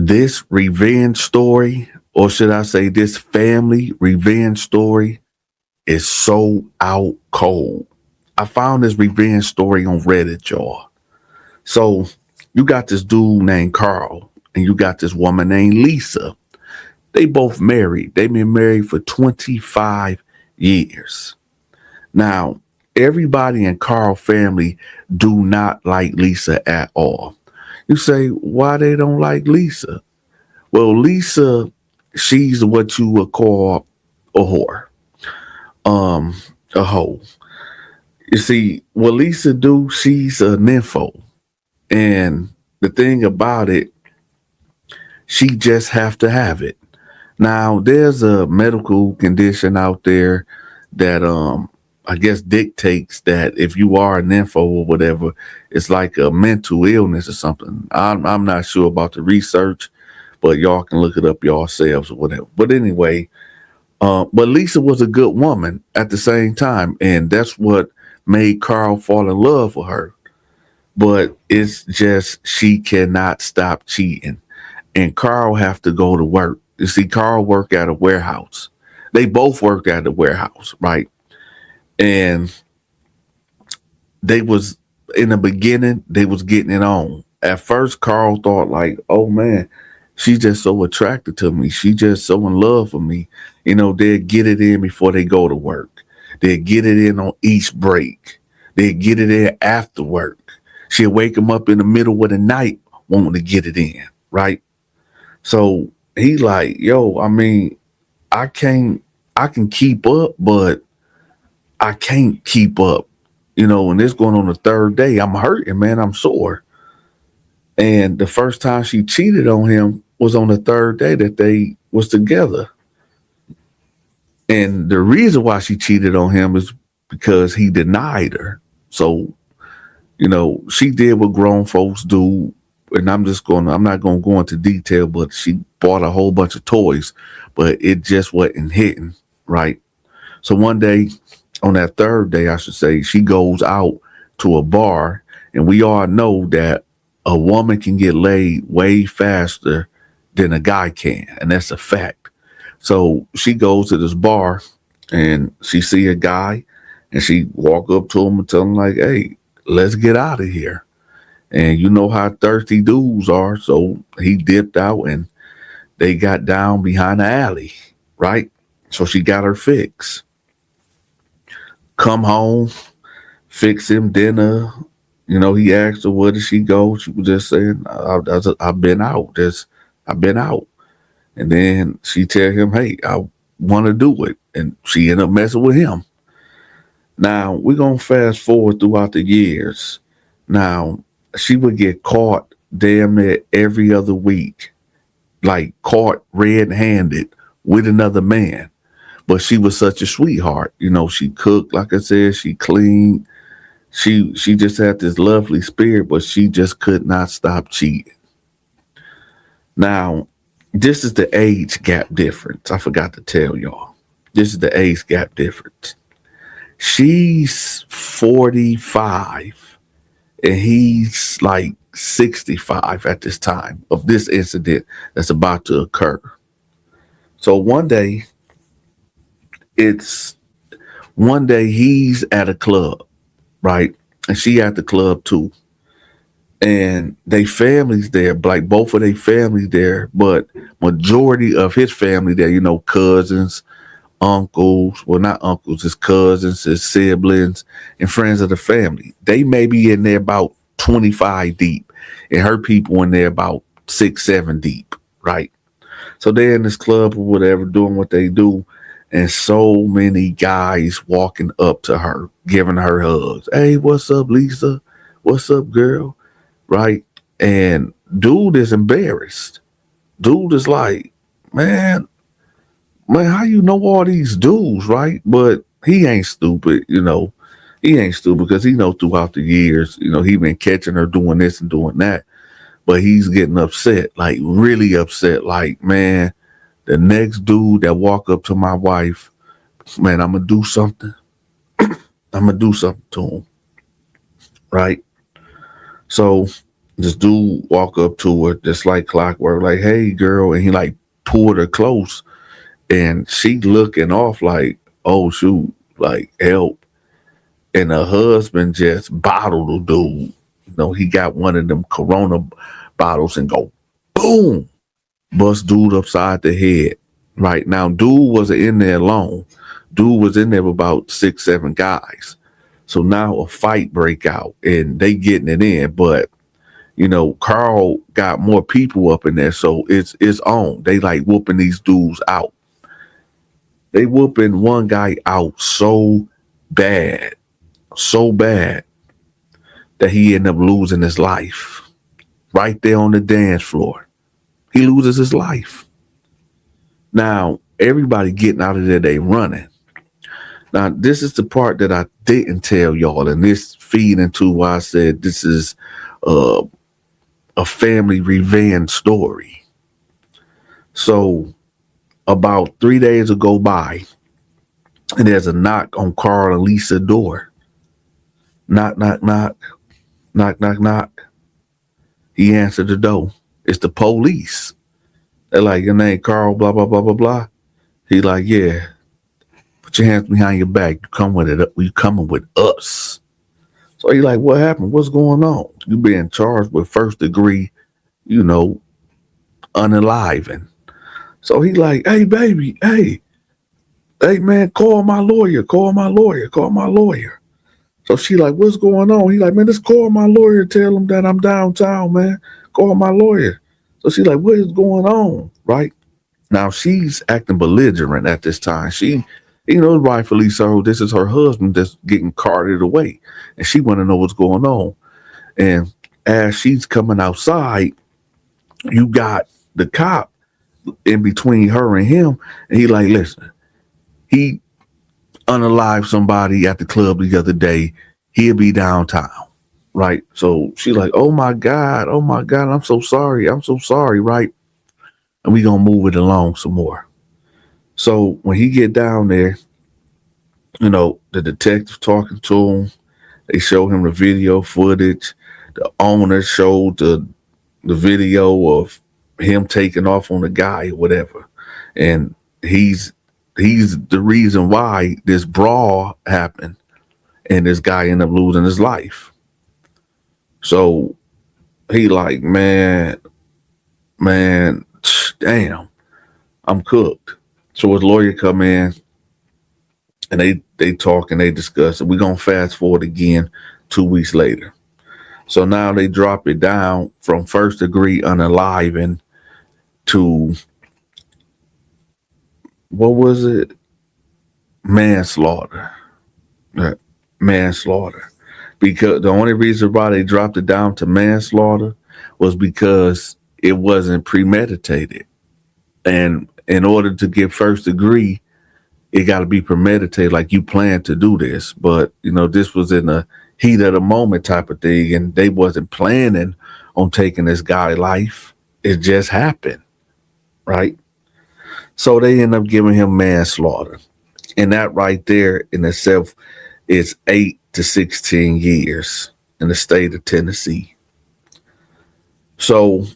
this revenge story, or should I say this family revenge story, is so out cold. I found this revenge story on Reddit, y'all. So you got this dude named Carl, and you got this woman named Lisa. They both married. They've been married for 25 years. Now, everybody in Carl family do not like Lisa at all. You say, why they don't like Lisa? Well, Lisa, she's what you would call a whore, um, a hoe. You see, what Lisa do, she's a nympho. And the thing about it, she just have to have it. Now, there's a medical condition out there that I guess dictates that if you are an info or whatever, it's like a mental illness or something. I'm not sure about the research, but y'all can look it up yourselves or whatever. But anyway, but Lisa was a good woman at the same time, and that's what made Carl fall in love with her. But it's just she cannot stop cheating, and Carl have to go to work. You see, Carl worked at a warehouse. They both worked at a warehouse, right? And they was in the beginning, they was getting it on. At first, Carl thought like, oh man, she's just so attracted to me. She just so in love with me. You know, they'll get it in before they go to work. They'll get it in on each break. They'll get it in after work. She'll wake him up in the middle of the night wanting to get it in, right? So he like, yo, I mean, I can keep up, but I can't keep up. You know, and it's going on the third day. I'm hurting, man. I'm sore. And the first time she cheated on him was on the third day that they was together. And the reason why she cheated on him is because he denied her. So, you know, she did what grown folks do. And I'm not going to go into detail, but she bought a whole bunch of toys, but it just wasn't hitting, right? So one day, on that third day, I should say, she goes out to a bar, and we all know that a woman can get laid way faster than a guy can, and that's a fact. So she goes to this bar, and she see a guy, and she walk up to him and tell him like, "Hey, let's get out of here." And you know how thirsty dudes are, so he dipped out, and they got down behind the alley, right? So she got her fix. Come home, fix him dinner. You know, he asked her, where did she go? She was just saying, I've been out. I've been out. And then she tell him, hey, I want to do it. And she ended up messing with him. Now, we're going to fast forward throughout the years. Now, she would get caught damn near every other week, like caught red-handed with another man. But she was such a sweetheart. You know, she cooked, like I said, she cleaned. She just had this lovely spirit, but she just could not stop cheating. Now, this is the age gap difference. I forgot to tell y'all. This is the age gap difference. She's 45 and he's like 65 at this time of this incident that's about to occur. So it's one day he's at a club, right? And she at the club too. And they families there, like both of their families there, but majority of his family there, you know, cousins, uncles, well not uncles, his cousins, his siblings, and friends of the family. They may be in there about 25 deep, and her people in there about 6, 7 deep, right? So they're in this club or whatever, doing what they do, and so many guys walking up to her, giving her hugs. Hey, what's up, Lisa? What's up, girl? Right? And dude is embarrassed. Dude is like, man, how you know all these dudes, right? But he ain't stupid, you know. He ain't stupid because he know throughout the years, you know, he been catching her doing this and doing that. But he's getting upset, like really upset. Like, man, the next dude that walk up to my wife, man, I'm gonna do something. I'm gonna do something to him, right? So This dude walk up to her just like clockwork, like, "Hey, girl," and he like pulled her close, and she looking off like, "Oh shoot, like help." And her husband just bottled the dude. He got one of them Corona bottles and go boom, bust dude upside the head. Right now, dude wasn't in there alone. Dude was in there with about 6, 7 guys. So now a fight break out and they getting it in, but Carl got more people up in there, so it's on. They like whooping these dudes out. They whooping one guy out so bad that he ended up losing his life right there on the dance floor. He loses his life. Now everybody getting out of there, they running. Now this is the part that I didn't tell y'all, and this feed into why I said this is a family revenge story. So about 3 days go by, and there's a knock on Carl and Lisa's door. Knock, knock, knock, knock, knock, knock. He answered the door. It's the police. They're like, "Your name Carl, blah, blah, blah, blah, blah." He like, "Yeah. Put your hands behind your back. You coming with us." So he like, "What happened? What's going on? You being charged with first degree, unaliving." So he like, "Hey, baby, hey, man, call my lawyer. Call my lawyer. Call my lawyer." So she like, "What's going on?" He like, "Man, just call my lawyer. Tell him that I'm downtown, man. Call my lawyer." So she like, "What is going on?" Right now, she's acting belligerent at this time. She, rightfully so. This is her husband that's getting carted away, and she want to know what's going on. And as she's coming outside, you got the cop in between her and him, and he like, "Listen, he unalived somebody at the club the other day. He'll be downtown." Right. So she like, oh my God, I'm so sorry, right? And we gonna move it along some more. So when he get down there, the detective talking to him, they show him the video footage. The owner showed the video of him taking off on the guy or whatever. And he's the reason why this brawl happened and this guy ended up losing his life. So he like, man, damn, I'm cooked. So his lawyer come in and they talk and they discuss it. We're gonna fast forward again 2 weeks later. So now they drop it down from first degree unaliving to, what was it? Manslaughter. Manslaughter. Because the only reason why they dropped it down to manslaughter was because it wasn't premeditated. And in order to get first degree, it got to be premeditated, like you plan to do this. But, this was in the heat of the moment type of thing, and they wasn't planning on taking this guy's life. It just happened, right? So they end up giving him manslaughter. And that right there in itself is 8 to 16 years in the state of Tennessee. So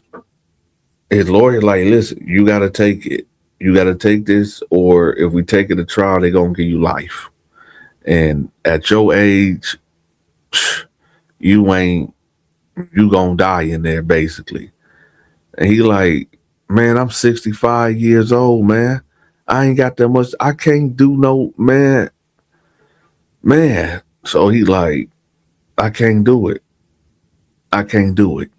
his lawyer like, "Listen, you got to take it. You got to take this, or if we take it to trial, they're going to give you life. And at your age, you going to die in there, basically." And he like, "Man, I'm 65 years old, man. I ain't got that much. I can't do no, man. So he like, "I can't do it. I can't do it.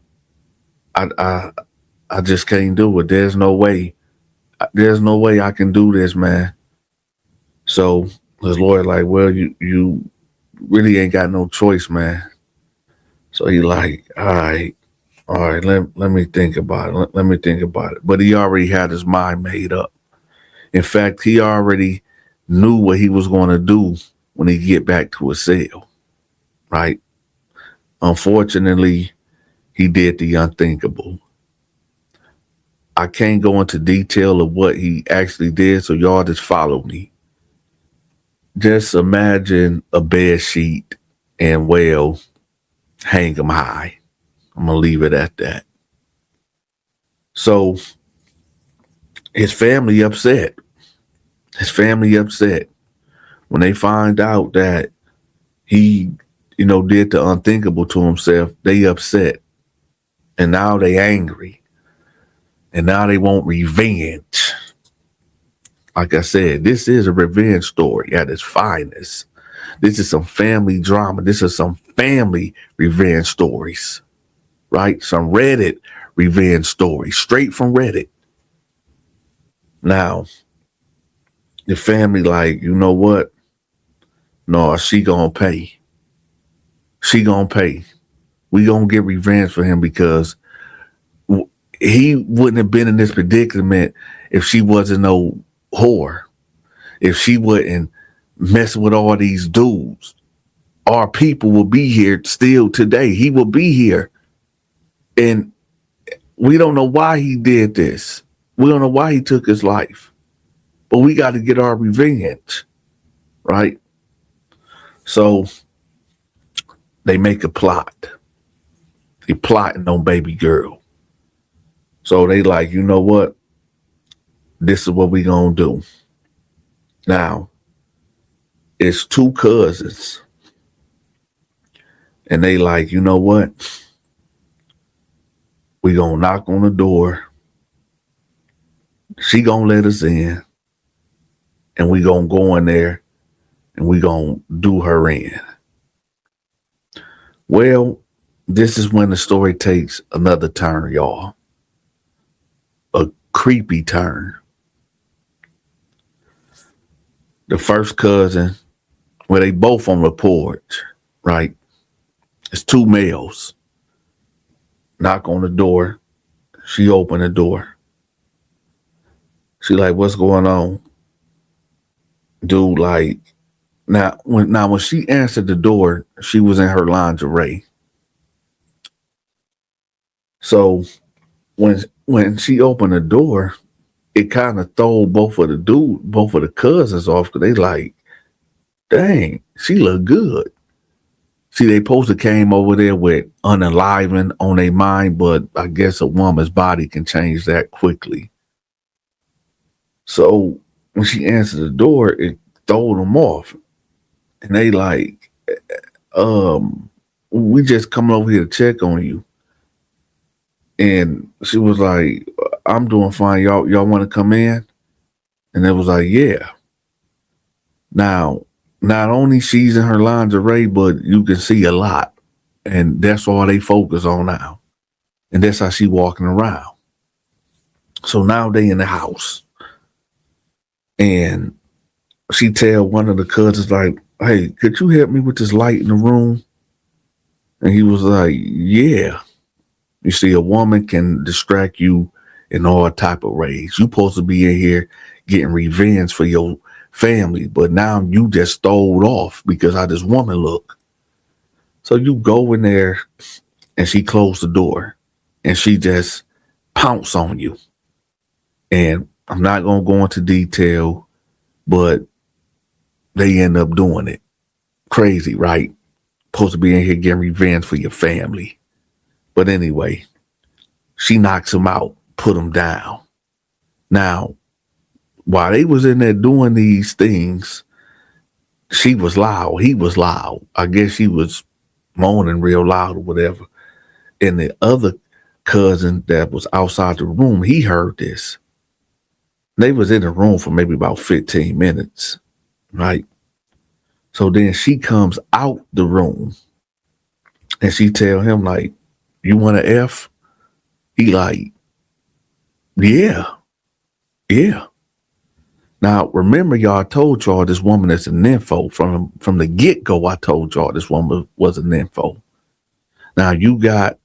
I just can't do it. There's no way. There's no way I can do this, man." So his lawyer like, "Well, you really ain't got no choice, man." So he like, all right, let me think about it. Let me think about it. But he already had his mind made up. In fact, he already knew what he was going to do when he get back to his cell, right? Unfortunately, he did the unthinkable. I can't go into detail of what he actually did, so y'all just follow me. Just imagine a bed sheet and, well, hang 'em high. I'm going to leave it at that. So his family upset. His family upset when they find out that he, did the unthinkable to himself. They upset. And now they angry. And now they want revenge. Like I said, this is a revenge story at its finest. This is some family drama. This is some family revenge stories, right? Some Reddit revenge stories, straight from Reddit. Now, the family like, you know what? No, she gonna pay. She gonna pay. We gonna get revenge for him because he wouldn't have been in this predicament if she wasn't no whore. If she wouldn't messing with all these dudes. Our people will be here still today. He will be here. And we don't know why he did this. We don't know why he took his life. But we got to get our revenge. Right? So they make a plot. They plotting on baby girl. So they like, you know what? This is what we gonna do. Now, it's two cousins. And they like, you know what? We gonna knock on the door. She gonna let us in. And we gonna go in there and we gonna do her in. Well, this is when the story takes another turn, y'all. A creepy turn. The first cousin, well, they both on the porch, right? It's two males. Knock on the door. She opened the door. She like, what's going on? Dude, like, now when she answered the door, she was in her lingerie. So when she opened the door, it kind of threw both of the cousins off because they like, dang, she look good. See, they supposed to came over there with unenlivened on their mind, but I guess a woman's body can change that quickly. So when she answered the door, it threw them off. And they like, we just coming over here to check on you. And she was like, I'm doing fine. Y'all want to come in? And it was like, yeah. Now, not only she's in her lingerie, but you can see a lot. And that's all they focus on now. And that's how she walking around. So now they in the house. And she tell one of the cousins like, hey, could you help me with this light in the room? And he was like, yeah. You see, a woman can distract you in all type of ways. You supposed to be in here getting revenge for your family, but now you just stole off because how this woman look. So you go in there and she closed the door and she just pounce on you. And I'm not going to go into detail, but they end up doing it. Crazy, right? Supposed to be in here getting revenge for your family. But anyway, she knocks him out, put him down. Now, while they was in there doing these things, she was loud. He was loud. I guess she was moaning real loud or whatever. And the other cousin that was outside the room, he heard this. They was in the room for maybe about 15 minutes, right? So then she comes out the room and she tell him like, you want an F? He like, yeah. Now, remember, y'all, I told y'all this woman is a nympho. From the get-go, I told y'all this woman was a nympho. Now, you got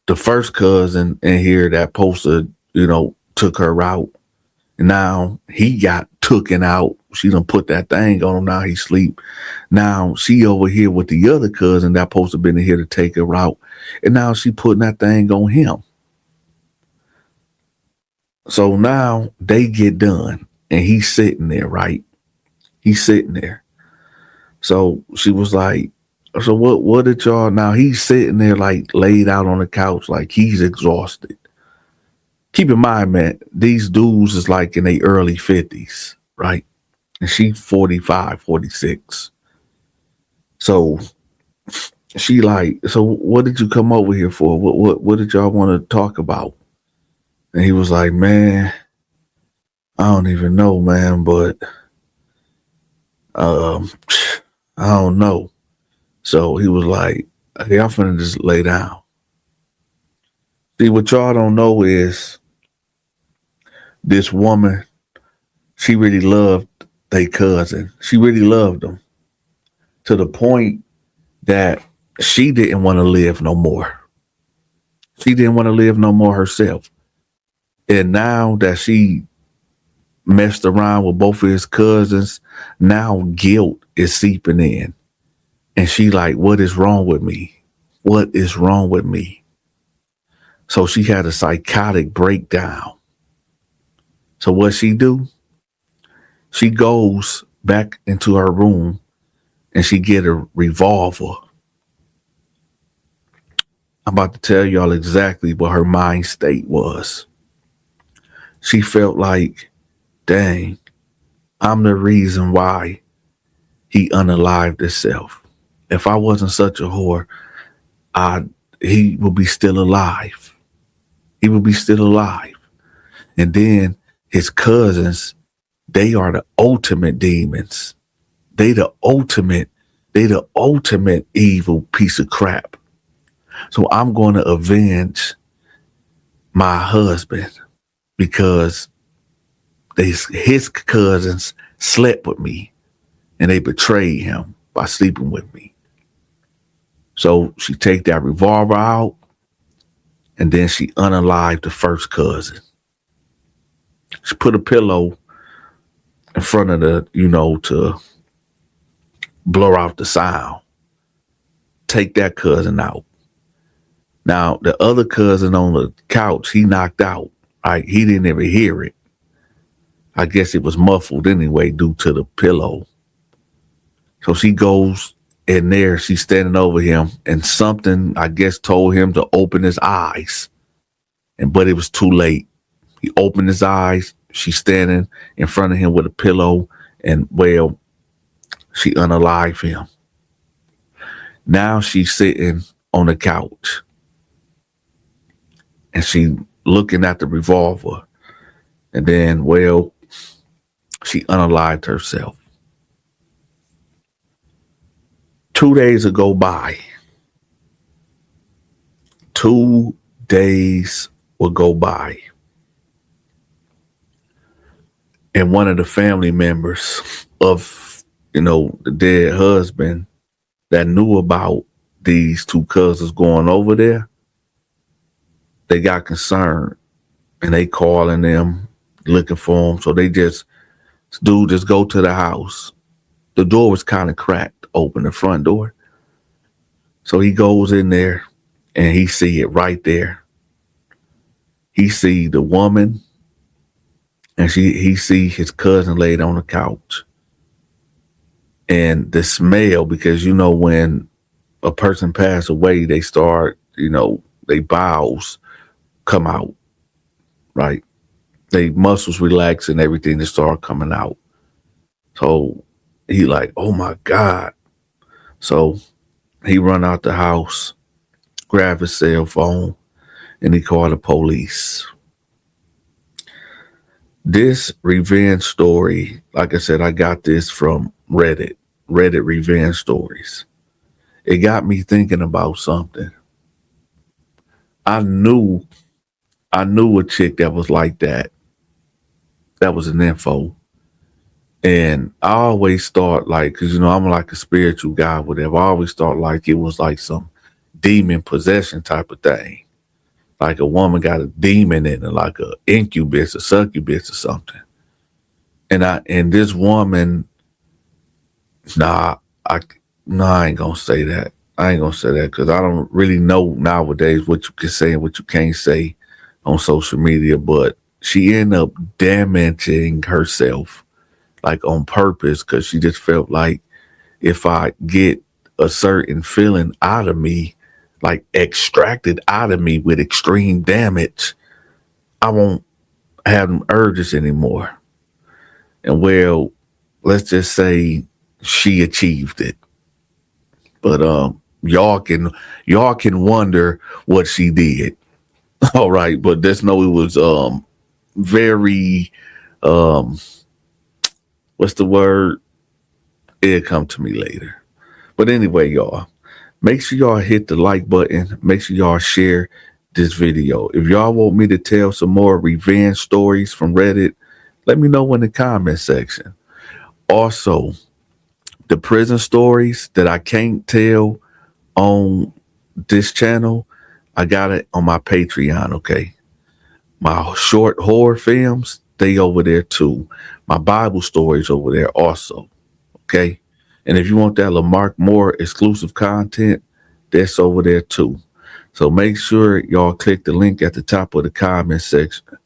the first cousin in here that posted, took her out. And now he got tooken out. She done put that thing on him. Now he sleep. Now she over here with the other cousin that supposed to been in here to take her out. And now she putting that thing on him. So now they get done. And he's sitting there, right? He's sitting there. So she was like, So what did y'all now? He's sitting there like laid out on the couch, like he's exhausted. Keep in mind, man, these dudes is like in their early 50s, right? And she 45, 46. So she like, so what did you come over here for? What did y'all want to talk about? And he was like, man, I don't even know, man, but um, I don't know. So he was like, hey, I'm finna just lay down. See, what y'all don't know is this woman, she really loved their cousin. She really loved him to the point that she didn't want to live no more. She didn't want to live no more herself. And now that she messed around with both of his cousins, now guilt is seeping in. And she like, what is wrong with me? What is wrong with me? So she had a psychotic breakdown. So what she do? She goes back into her room and she get a revolver. I'm about to tell y'all exactly what her mind state was. She felt like, dang, I'm the reason why he unalived himself. If I wasn't such a whore, he would be still alive. He would be still alive. And then his cousins, they are the ultimate demons. They the ultimate evil piece of crap. So I'm going to avenge my husband because his cousins slept with me and they betrayed him by sleeping with me. So she take that revolver out and then she unalived the first cousin. She put a pillow in front of to blur out the sound. Take that cousin out. Now, the other cousin on the couch, he knocked out. Right? He didn't even hear it. I guess it was muffled anyway due to the pillow. So she goes in there, she's standing over him, and something, I guess, told him to open his eyes. But it was too late. He opened his eyes. She's standing in front of him with a pillow, and well, she unalived him. Now she's sitting on the couch and she looking at the revolver. And then, well, she unalived herself. 2 days go by. 2 days will go by. And one of the family members of, the dead husband that knew about these two cousins going over there, they got concerned and they calling them, looking for them. So they just go to the house. The door was kind of cracked open, the front door. So he goes in there and he see it right there. He see the woman and he see his cousin laid on the couch. And the smell, because when a person passes away, they start, their bowels come out, right? They muscles relax and everything, they start coming out. So he like, oh my God. So he run out the house, grab his cell phone, and he called the police. This revenge story, like I said, I got this from Reddit revenge stories. It got me thinking about something. I knew a chick that was like that. That was an info. And I always thought like, cause I'm like a spiritual guy, whatever. I always thought like it was like some demon possession type of thing. Like a woman got a demon in it, like a incubus or succubus or something. And this woman, I ain't gonna say that. I ain't gonna say that because I don't really know nowadays what you can say and what you can't say on social media. But she ended up damaging herself, like on purpose, because she just felt like if I get a certain feeling out of me, like extracted out of me with extreme damage, I won't have them urges anymore. And well, let's just say she achieved it. But y'all can wonder what she did. All right, but just know it was very what's the word? It'll come to me later. But anyway, y'all, make sure y'all hit the like button. Make sure y'all share this video. If y'all want me to tell some more revenge stories from Reddit, let me know in the comment section. Also, the prison stories that I can't tell on this channel, I got it on my Patreon, okay? My short horror films, they over there too. My Bible stories over there also, okay? And if you want that Lamarck Moore exclusive content, that's over there too. So make sure y'all click the link at the top of the comment section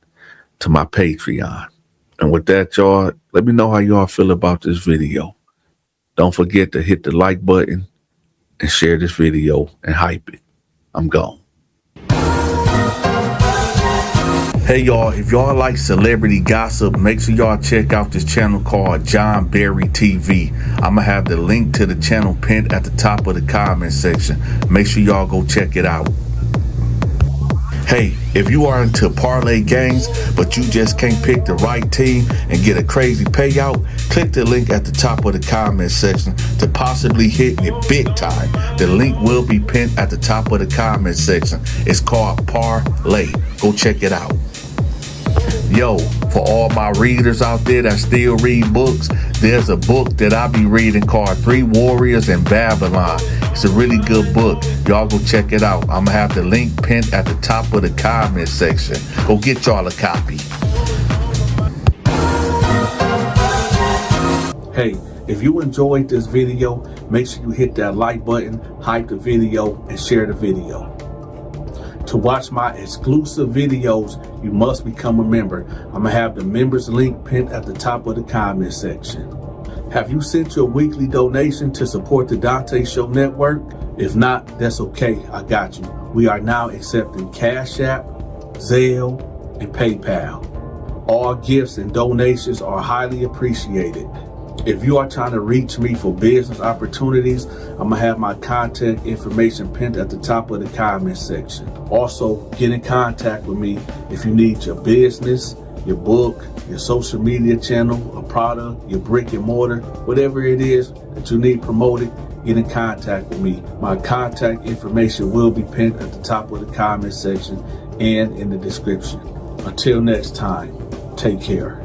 to my Patreon. And with that, y'all, let me know how y'all feel about this video. Don't forget to hit the like button and share this video and hype it. I'm gone. Hey y'all, if y'all like celebrity gossip, make sure y'all check out this channel called John Berry TV. I'm gonna have the link to the channel pinned at the top of the comment section. Make sure y'all go check it out. Hey, if you are into parlay games, but you just can't pick the right team and get a crazy payout, click the link at the top of the comment section to possibly hit it big time. The link will be pinned at the top of the comment section. It's called Parlay. Go check it out. Yo, for all my readers out there that still read books, there's a book that I be reading called 3 Warriors in Babylon. It's a really good book. Y'all go check it out. I'm gonna have the link pinned at the top of the comment section. Go get y'all a copy. Hey, if you enjoyed this video, make sure you hit that like button, hype the video, and share the video. To watch my exclusive videos, you must become a member. I'm gonna have the members link pinned at the top of the comment section. Have you sent your weekly donation to support the Donta Show Network? If not, that's okay, I got you. We are now accepting Cash App, Zelle, and PayPal. All gifts and donations are highly appreciated. If you are trying to reach me for business opportunities, I'm gonna have my contact information pinned at the top of the comment section. Also, get in contact with me if you need your business, your book, your social media channel, a product, your brick and mortar, whatever it is that you need promoted, get in contact with me. My contact information will be pinned at the top of the comment section and in the description. Until next time, take care.